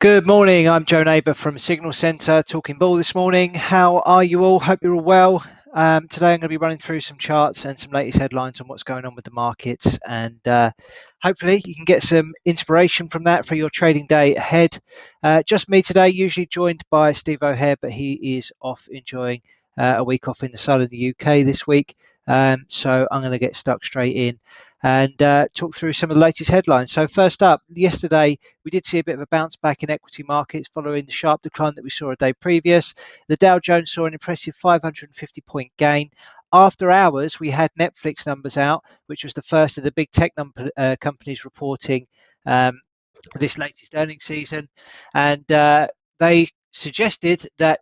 Good morning, I'm Joe Neighbour from Signal Centre talking bull this morning. How are you all? Hope you're all well. Today I'm going to be running through some charts and some latest headlines on what's going on with the markets, and hopefully you can get some inspiration from that for your trading day ahead. Just me today, usually joined by Steve O'Hare, but he is off enjoying a week off in the sun of the UK this week. So I'm going to get stuck straight in and talk through some of the latest headlines. So first up, yesterday we did see a bit of a bounce back in equity markets following the sharp decline that we saw a day previous. The Dow Jones saw an impressive 550-point gain. After hours, we had Netflix numbers out, which was the first of the big tech companies reporting this latest earnings season, and they suggested that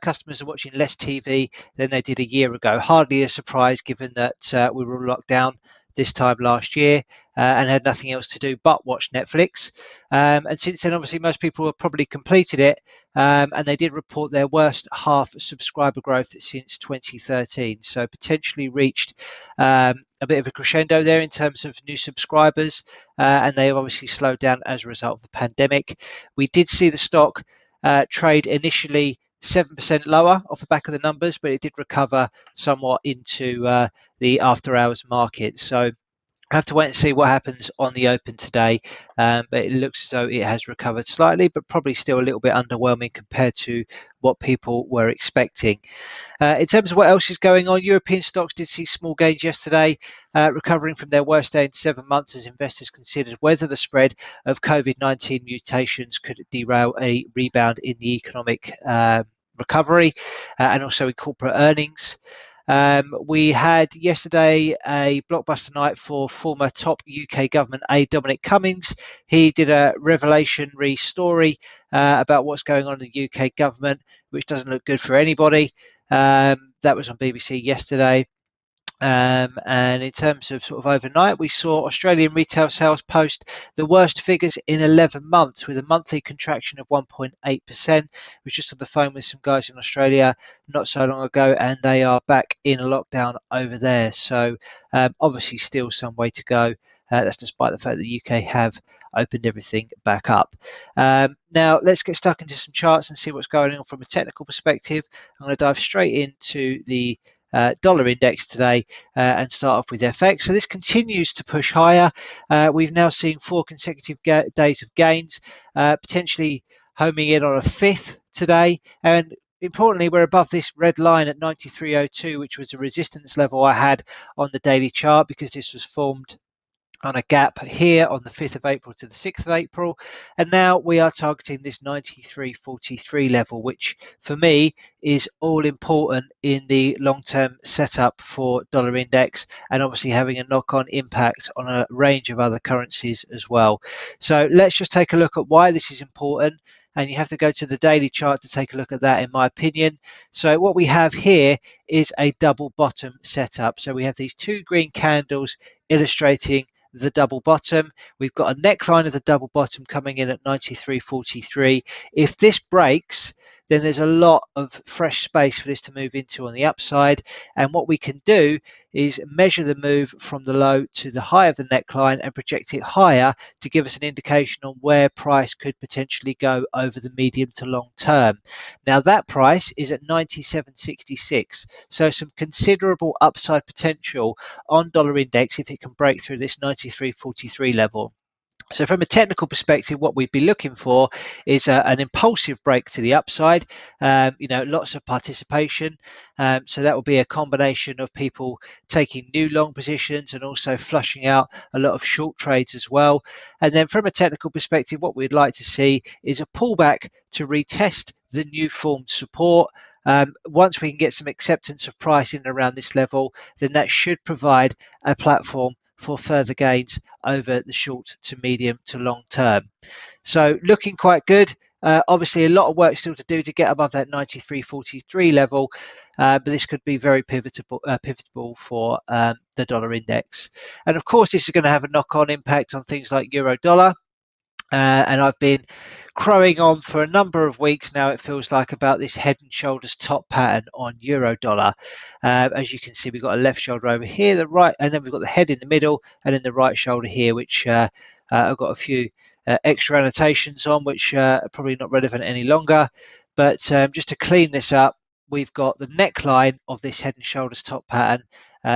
customers are watching less TV than they did a year ago. Hardly a surprise given that we were all locked down this time last year and had nothing else to do but watch Netflix. And since then, obviously, most people have probably completed it, and they did report their worst half subscriber growth since 2013. So potentially reached a bit of a crescendo there in terms of new subscribers, and they have obviously slowed down as a result of the pandemic. We did see the stock trade initially 7% lower off the back of the numbers, but it did recover somewhat into the after hours market. So I have to wait and see what happens on the open today, but it looks as though it has recovered slightly, but probably still a little bit underwhelming compared to what people were expecting. In terms of what else is going on, European stocks did see small gains yesterday, recovering from their worst day in 7 months as investors considered whether the spread of COVID-19 mutations could derail a rebound in the economic recovery and also in corporate earnings. We had yesterday a blockbuster night for former top UK government aide Dominic Cummings. He did a revelatory story about what's going on in the UK government, which doesn't look good for anybody. That was on BBC yesterday. And in terms of sort of overnight, we saw Australian retail sales post the worst figures in 11 months with a monthly contraction of 1.8%. I was just on the phone with some guys in Australia not so long ago, and they are back in lockdown over there. So obviously still some way to go. That's despite the fact that the UK have opened everything back up. Now let's get stuck into some charts and see what's going on from a technical perspective. I'm going to dive straight into the dollar index today and start off with FX. So this continues to push higher. We've now seen 4 consecutive days of gains, potentially homing in on a 5th today. And importantly, we're above this red line at 93.02, which was a resistance level I had on the daily chart because this was formed on a gap here on the 5th of April to the 6th of April, and now we are targeting this 93.43 level, which for me is all important in the long-term setup for dollar index, and obviously having a knock-on impact on a range of other currencies as well. So let's just take a look at why this is important, and you have to go to the daily chart to take a look at that, in my opinion. So what we have here is a double bottom setup. So we have these 2 green candles illustrating the double bottom. We've got a neckline of the double bottom coming in at 93.43. If this breaks, then there's a lot of fresh space for this to move into on the upside, and what we can do is measure the move from the low to the high of the neckline and project it higher to give us an indication on where price could potentially go over the medium to long term. Now that price is at 97.66, so some considerable upside potential on dollar index if it can break through this 93.43 level. So from a technical perspective, what we'd be looking for is an impulsive break to the upside, lots of participation. So that will be a combination of people taking new long positions and also flushing out a lot of short trades as well. And then from a technical perspective, what we'd like to see is a pullback to retest the new formed support. Once we can get some acceptance of price in and around this level, then that should provide a platform for further gains over the short to medium to long term. So looking quite good. Obviously a lot of work still to do to get above that 93.43 level, but this could be very pivotal for the dollar index. And of course this is going to have a knock-on impact on things like euro dollar, and I've been crowing on for a number of weeks now, it feels like, about this head and shoulders top pattern on euro dollar. As you can see, we've got a left shoulder over here, the right, and then we've got the head in the middle, and then the right shoulder here, which I've got a few extra annotations on, which are probably not relevant any longer. But just to clean this up, we've got the neckline of this head and shoulders top pattern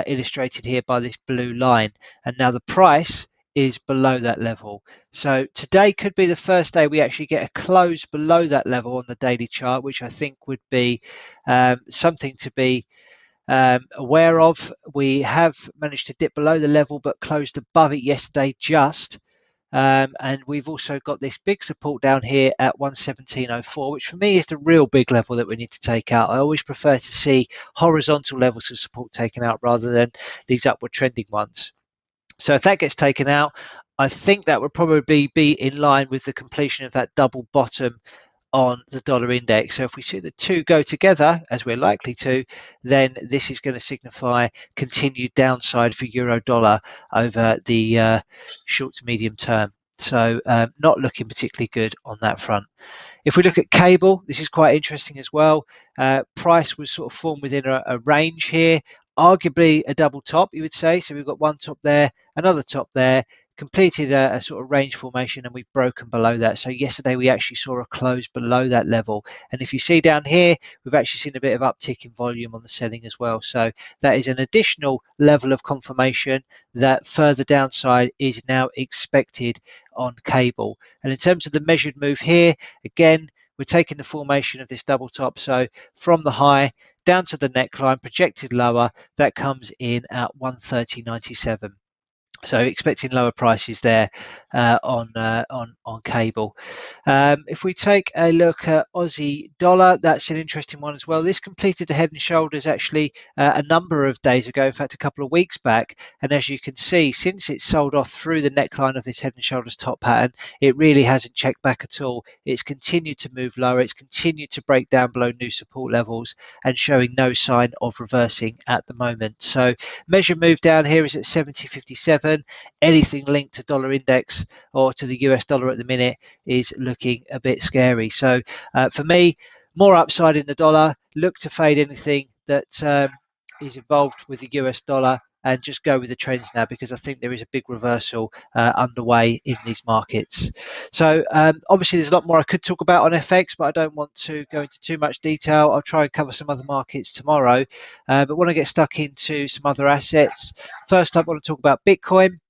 illustrated here by this blue line. And now the price is below that level. So today could be the first day we actually get a close below that level on the daily chart, which I think would be something to be aware of. We have managed to dip below the level but closed above it yesterday just. And we've also got this big support down here at 117.04, which for me is the real big level that we need to take out. I always prefer to see horizontal levels of support taken out rather than these upward trending ones. So if that gets taken out, I think that would probably be in line with the completion of that double bottom on the dollar index. So if we see the two go together, as we're likely to, then this is going to signify continued downside for euro dollar over the short to medium term. So not looking particularly good on that front. If we look at cable, this is quite interesting as well. Price was sort of formed within a range here, arguably a double top, you would say. So we've got one top there, another top there, completed a sort of range formation, and we've broken below that. So yesterday we actually saw a close below that level. And if you see down here, we've actually seen a bit of uptick in volume on the selling as well. So that is an additional level of confirmation that further downside is now expected on cable. And in terms of the measured move here, again, we're taking the formation of this double top. So from the high down to the neckline, projected lower, that comes in at 130.97. So expecting lower prices there on cable. If we take a look at Aussie dollar, that's an interesting one as well. This completed the head and shoulders actually a number of days ago, in fact a couple of weeks back, and as you can see, since it sold off through the neckline of this head and shoulders top pattern, it really hasn't checked back at all. It's continued to move lower, it's continued to break down below new support levels and showing no sign of reversing at the moment. So measure move down here is at 70.57. Anything linked to dollar index or to the US dollar at the minute is looking a bit scary. So for me, more upside in the dollar. Look to fade anything that is involved with the US dollar and just go with the trends now, because I think there is a big reversal underway in these markets. So obviously there's a lot more I could talk about on FX, but I don't want to go into too much detail. I'll try and cover some other markets tomorrow, but want to get stuck into some other assets. First up, I want to talk about Bitcoin.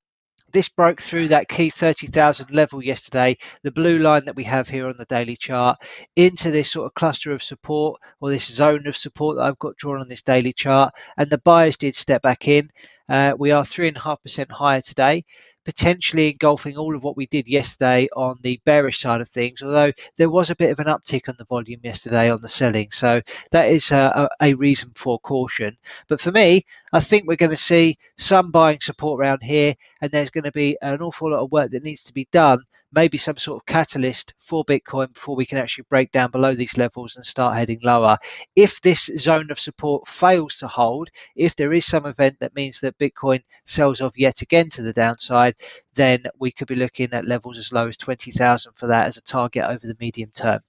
This broke through that key 30,000 level yesterday, the blue line that we have here on the daily chart, into this sort of cluster of support, or this zone of support that I've got drawn on this daily chart, and the buyers did step back in. We are 3.5% higher today, potentially engulfing all of what we did yesterday on the bearish side of things, although there was a bit of an uptick on the volume yesterday on the selling. So that is a reason for caution. But for me, I think we're going to see some buying support around here, and there's going to be an awful lot of work that needs to be done, maybe some sort of catalyst for Bitcoin before we can actually break down below these levels and start heading lower. If this zone of support fails to hold, if there is some event that means that Bitcoin sells off yet again to the downside, then we could be looking at levels as low as 20,000 for that as a target over the medium term.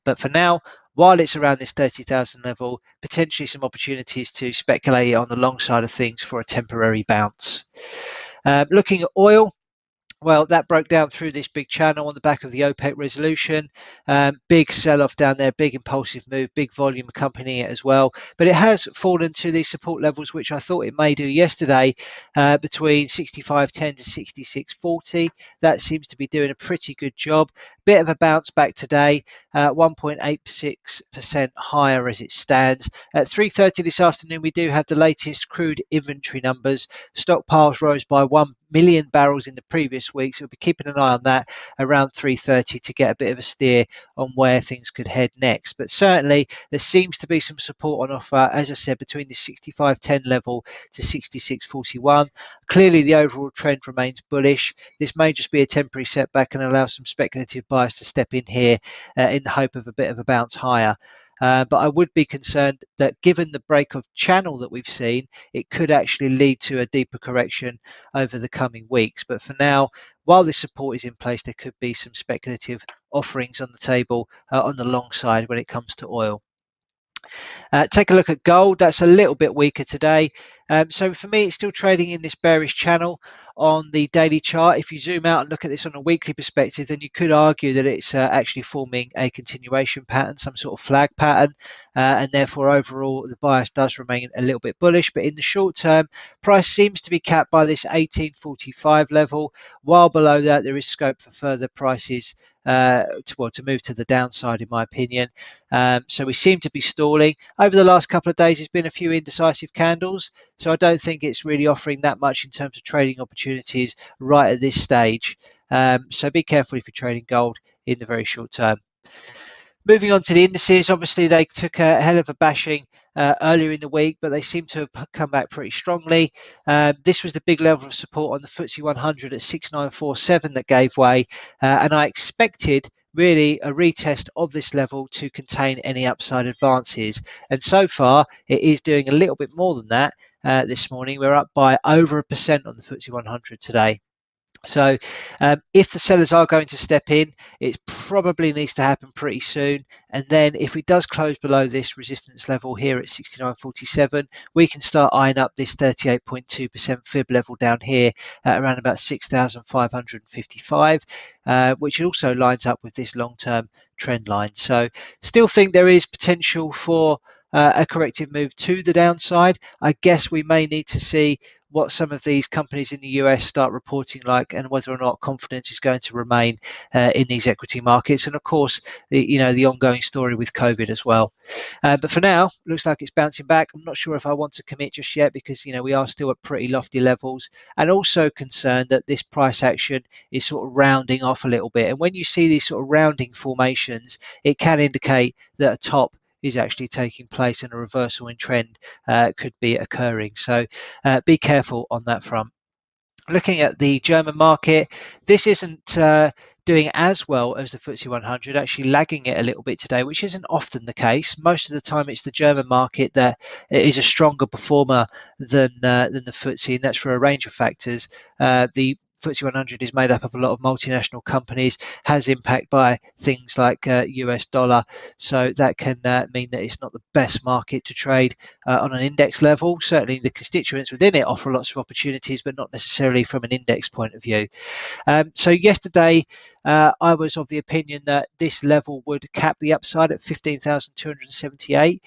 But for now, while it's around this 30,000 level, potentially some opportunities to speculate on the long side of things for a temporary bounce. Looking at oil, well, that broke down through this big channel on the back of the OPEC resolution. Big sell-off down there, big impulsive move, big volume accompanying it as well. But it has fallen to these support levels, which I thought it may do yesterday, between 65.10 to 66.40. That seems to be doing a pretty good job. Bit of a bounce back today, 1.86% higher as it stands. At 3:30 this afternoon, we do have the latest crude inventory numbers. Stockpiles rose by 1 million barrels in the previous week, so we'll be keeping an eye on that around 3:30 to get a bit of a steer on where things could head next. But certainly there seems to be some support on offer, as I said, between the 65.10 level to 66.41. Clearly the overall trend remains bullish. This may just be a temporary setback and allow some speculative buyers to step in here in the hope of a bit of a bounce higher. But I would be concerned that given the break of channel that we've seen, it could actually lead to a deeper correction over the coming weeks. But for now, while this support is in place, there could be some speculative offerings on the table on the long side when it comes to oil. Take a look at gold. That's a little bit weaker today. So for me, it's still trading in this bearish channel. on the daily chart. If you zoom out and look at this on a weekly perspective, then you could argue that it's actually forming a continuation pattern, some sort of flag pattern, and therefore overall the bias does remain a little bit bullish. But in the short term, price seems to be capped by this 1845 level, while below that there is scope for further prices to move to the downside, in my opinion. So we seem to be stalling. Over the last couple of days, there's been a few indecisive candles, so I don't think it's really offering that much in terms of trading opportunities right at this stage. So be careful if you're trading gold in the very short term. Moving on to the indices, obviously they took a hell of a bashing earlier in the week, but they seem to have come back pretty strongly. This was the big level of support on the FTSE 100 at 6947 that gave way, and I expected really a retest of this level to contain any upside advances. And so far, it is doing a little bit more than that this morning. We're up by over 1% on the FTSE 100 today. So if the sellers are going to step in, it probably needs to happen pretty soon. And then if it does close below this resistance level here at 69.47, we can start eyeing up this 38.2% fib level down here at around about 6,555, which also lines up with this long-term trend line. So still think there is potential for a corrective move to the downside. I guess we may need to see what some of these companies in the US start reporting like, and whether or not confidence is going to remain in these equity markets, and of course the ongoing story with COVID as well. But for now, looks like it's bouncing back. I'm not sure if I want to commit just yet, because we are still at pretty lofty levels, and also concerned that this price action is sort of rounding off a little bit. And when you see these sort of rounding formations, it can indicate that a top is actually taking place and a reversal in trend could be occurring. So be careful on that front. Looking at the German market, this isn't doing as well as the FTSE 100, actually lagging it a little bit today, which isn't often the case. Most of the time it's the German market that is a stronger performer than the FTSE, and that's for a range of factors. The FTSE 100 is made up of a lot of multinational companies, has impact by things like US dollar, so that can mean that it's not the best market to trade on an index level. Certainly the constituents within it offer lots of opportunities, but not necessarily from an index point of view. So yesterday I was of the opinion that this level would cap the upside at 15,278.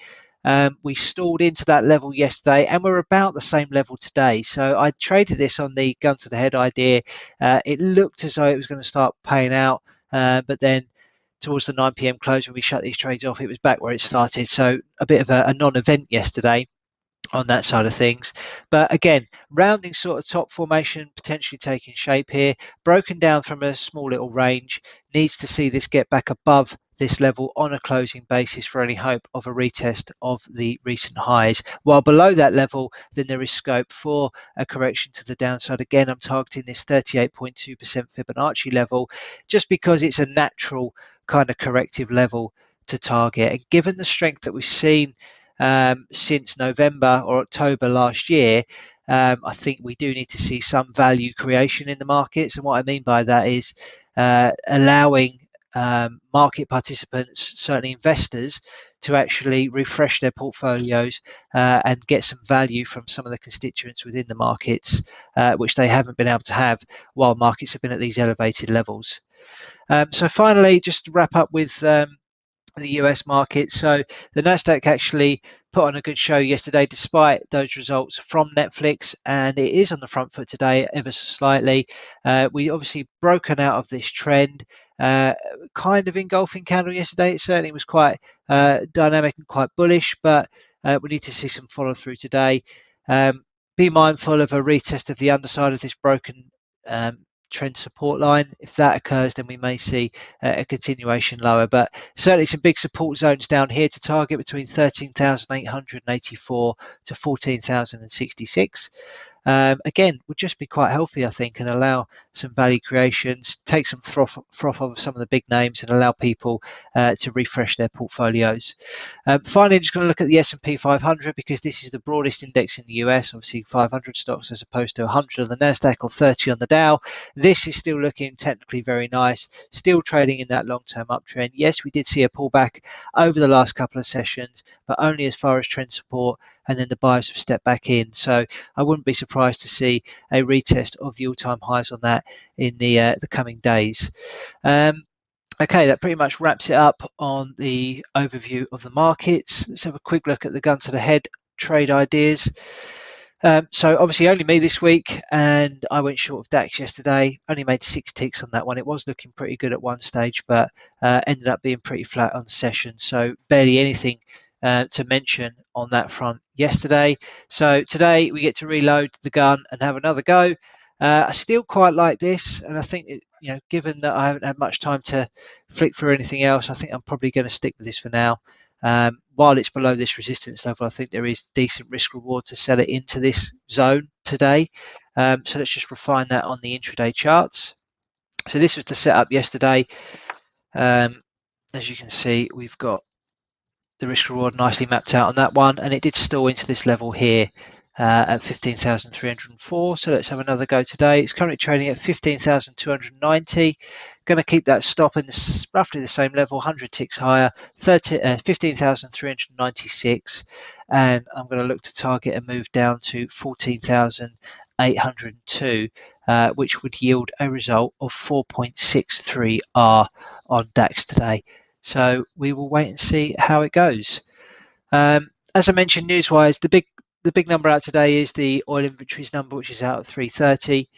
We stalled into that level yesterday, and we're about the same level today. So I traded this on the gun to the head idea. It looked as though it was going to start paying out, but then towards the 9 p.m. close, when we shut these trades off, it was back where it started. So a bit of a non-event yesterday on that side of things. But again, rounding sort of top formation potentially taking shape here, broken down from a small little range, needs to see this get back above this level on a closing basis for any hope of a retest of the recent highs. While below that level, then there is scope for a correction to the downside. Again, I'm targeting this 38.2% Fibonacci level, just because it's a natural kind of corrective level to target. And given the strength that we've seen since November or October last year, I think we do need to see some value creation in the markets. And what I mean by that is allowing market participants, certainly investors, to actually refresh their portfolios and get some value from some of the constituents within the markets, which they haven't been able to have while markets have been at these elevated levels. So finally, just to wrap up with the US market. So the NASDAQ actually put on a good show yesterday despite those results from Netflix, and it is on the front foot today ever so slightly. We obviously broken out of this trend, kind of engulfing candle yesterday. It certainly was quite dynamic and quite bullish, but we need to see some follow through today. Be mindful of a retest of the underside of this broken trend support line. If that occurs, then we may see a continuation lower, but certainly some big support zones down here to target between 13,884 to 14,066. Again, would just be quite healthy, I think, and allow some value creations, take some froth off some of the big names, and allow people to refresh their portfolios. Finally, I'm just going to look at the S&P 500 because this is the broadest index in the US, obviously 500 stocks as opposed to 100 on the NASDAQ or 30 on the Dow. This is still looking technically very nice, still trading in that long-term uptrend. Yes, we did see a pullback over the last couple of sessions, but only as far as trend support, and then the buyers have stepped back in. So I wouldn't be surprised to see a retest of the all-time highs on that in the coming days. Okay, that pretty much wraps it up on the overview of the markets. Let's have a quick look at the gun to the head trade ideas. So obviously only me this week, and I went short of DAX yesterday. Only made 6 ticks on that one. It was looking pretty good at one stage, but ended up being pretty flat on the session. So barely anything to mention on that front yesterday. So today we get to reload the gun and have another go. I still quite like this, and I think given that I haven't had much time to flick through anything else, I think I'm probably going to stick with this for now. While it's below this resistance level, I think there is decent risk reward to sell it into this zone today. So let's just refine that on the intraday charts. So this was the setup yesterday. As you can see, we've got the risk reward nicely mapped out on that one, and it did stall into this level here at 15,304. So let's have another go today. It's currently trading at 15,290. Going to keep that stop in roughly the same level, 100 ticks higher, 15,396, and I'm going to look to target a move down to 14,802, which would yield a result of 4.63R on DAX today. So we will wait and see how it goes. As I mentioned, news-wise, the big number out today is the oil inventories number, which is out at 3:30.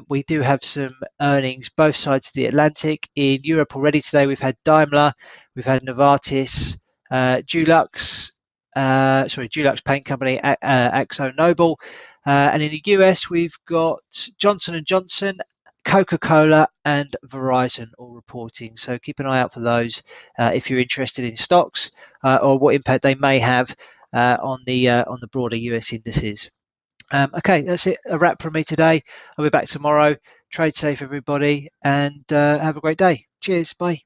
We do have some earnings both sides of the Atlantic. In Europe already today, we've had Daimler, we've had Novartis, Dulux Paint Company, AkzoNobel, and in the US we've got Johnson & Johnson, Coca-Cola and Verizon all reporting. So keep an eye out for those if you're interested in stocks or what impact they may have on the broader US indices. Okay, that's it. A wrap from me today. I'll be back tomorrow. Trade safe, everybody, and have a great day. Cheers. Bye.